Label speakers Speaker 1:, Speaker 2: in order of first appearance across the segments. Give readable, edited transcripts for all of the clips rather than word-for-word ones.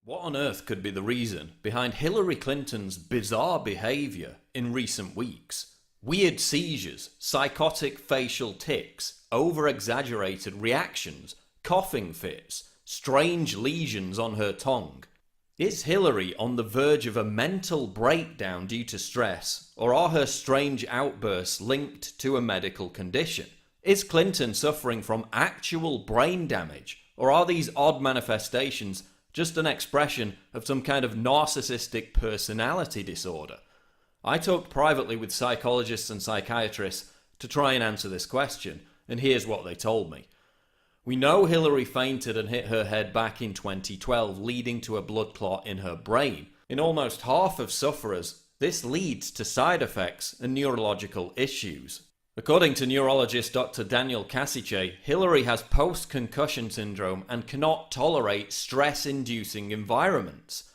Speaker 1: What on earth could be the reason behind Hillary Clinton's bizarre behaviour in recent weeks? Weird seizures, psychotic facial tics, over-exaggerated reactions, coughing fits, strange lesions on her tongue. Is Hillary on the verge of a mental breakdown due to stress, or are her strange outbursts linked to a medical condition? Is Clinton suffering from actual brain damage, or are these odd manifestations just an expression of some kind of narcissistic personality disorder? I talked privately with psychologists and psychiatrists to try and answer this question, and here's what they told me. We know Hillary fainted and hit her head back in 2012, leading to a blood clot in her brain. In almost half of sufferers, this leads to side effects and neurological issues. According to neurologist Dr. Daniel Kasiche, Hillary has post-concussion syndrome and cannot tolerate stress-inducing environments.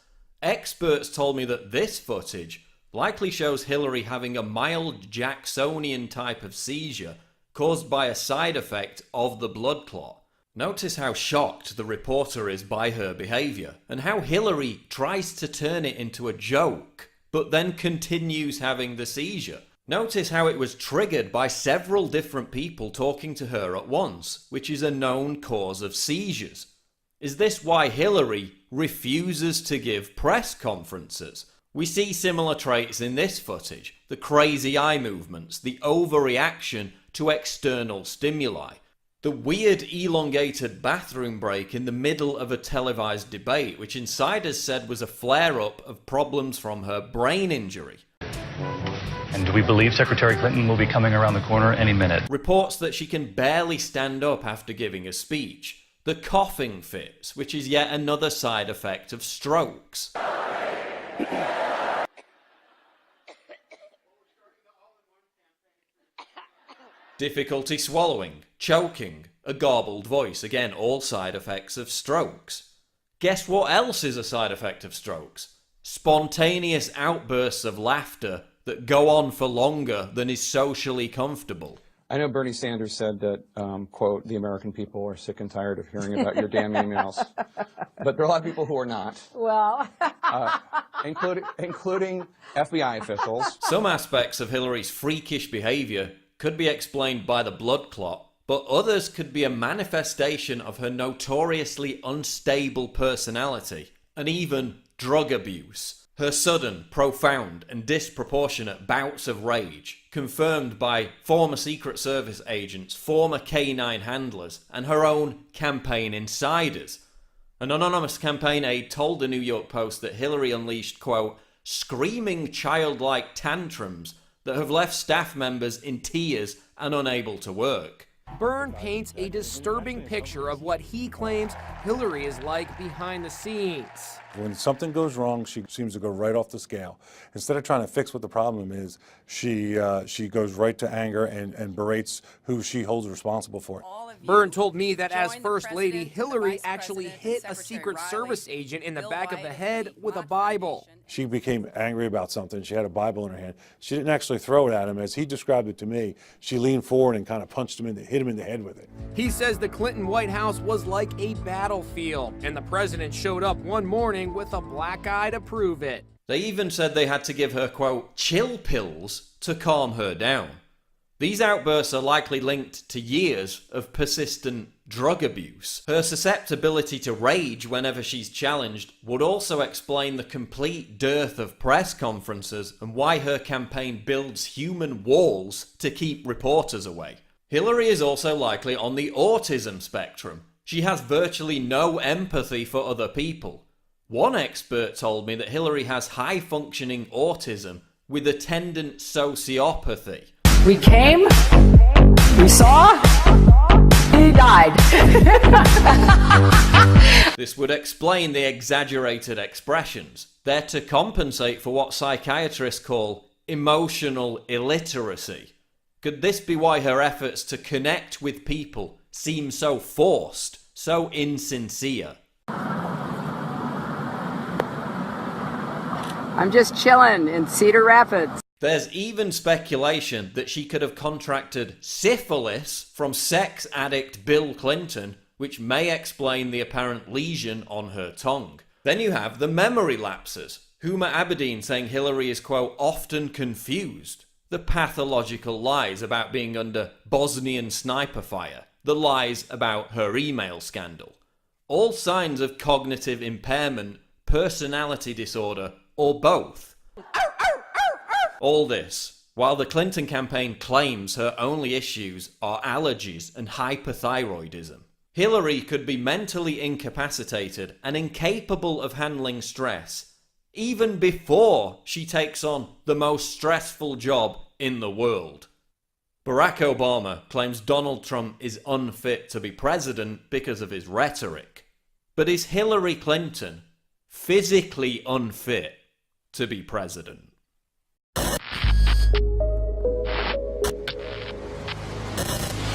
Speaker 1: Experts told me that this footage likely shows Hillary having a mild Jacksonian type of seizure caused by a side effect of the blood clot. Notice how shocked the reporter is by her behaviour, and how Hillary tries to turn it into a joke, but then continues having the seizure. Notice how it was triggered by several different people talking to her at once, which is a known cause of seizures. Is this why Hillary refuses to give press conferences? We see similar traits in this footage: the crazy eye movements, the overreaction to external stimuli, the weird elongated bathroom break in the middle of a televised debate, which insiders said was a flare-up of problems from her brain injury.
Speaker 2: And do we believe Secretary Clinton will be coming around the corner any minute?
Speaker 1: Reports that she can barely stand up after giving a speech. The coughing fits, which is yet another side effect of strokes. Difficulty swallowing, choking, a garbled voice, again all side effects of strokes. Guess what else is a side effect of strokes? Spontaneous outbursts of laughter that go on for longer than is socially comfortable.
Speaker 3: I know Bernie Sanders said that, quote, the American people are sick and tired of hearing about your damn emails. But there are a lot of people who are not.
Speaker 4: Well.
Speaker 3: Including FBI officials.
Speaker 1: Some aspects of Hillary's freakish behaviour could be explained by the blood clot, but others could be a manifestation of her notoriously unstable personality and even drug abuse. Her sudden, profound and disproportionate bouts of rage, confirmed by former Secret Service agents, former K9 handlers, and her own campaign insiders. An anonymous campaign aide told the New York Post that Hillary unleashed, quote, screaming childlike tantrums that have left staff members in tears and unable to work.
Speaker 5: Byrne paints a disturbing picture of what he claims Hillary is like behind the scenes.
Speaker 6: When something goes wrong, she seems to go right off the scale. Instead of trying to fix what the problem is, she goes right to anger and berates who she holds responsible for it.
Speaker 5: Byrne told me that as First Lady, Hillary actually hit a Secret Service agent in the back of the head with a Bible.
Speaker 6: She became angry about something. She had a Bible in her hand. She didn't actually throw it at him. As he described it to me, she leaned forward and kind of punched him hit him in the head with it.
Speaker 5: He says the Clinton White House was like a battlefield, and the president showed up one morning with a black eye to prove it.
Speaker 1: They even said they had to give her, quote, chill pills to calm her down. These outbursts are likely linked to years of persistent drug abuse. Her susceptibility to rage whenever she's challenged would also explain the complete dearth of press conferences and why her campaign builds human walls to keep reporters away. Hillary is also likely on the autism spectrum. She has virtually no empathy for other people. One expert told me that Hillary has high-functioning autism with attendant sociopathy.
Speaker 4: We came, we saw, he died.
Speaker 1: This would explain the exaggerated expressions. They're to compensate for what psychiatrists call emotional illiteracy. Could this be why her efforts to connect with people seem so forced, so insincere?
Speaker 4: I'm just chilling in Cedar Rapids.
Speaker 1: There's even speculation that she could have contracted syphilis from sex addict Bill Clinton, which may explain the apparent lesion on her tongue. Then you have the memory lapses. Huma Abedin saying Hillary is, quote, often confused. The pathological lies about being under Bosnian sniper fire. The lies about her email scandal. All signs of cognitive impairment, personality disorder, or both. All this, while the Clinton campaign claims her only issues are allergies and hyperthyroidism. Hillary could be mentally incapacitated and incapable of handling stress, even before she takes on the most stressful job in the world. Barack Obama claims Donald Trump is unfit to be president because of his rhetoric. But is Hillary Clinton physically unfit to be president?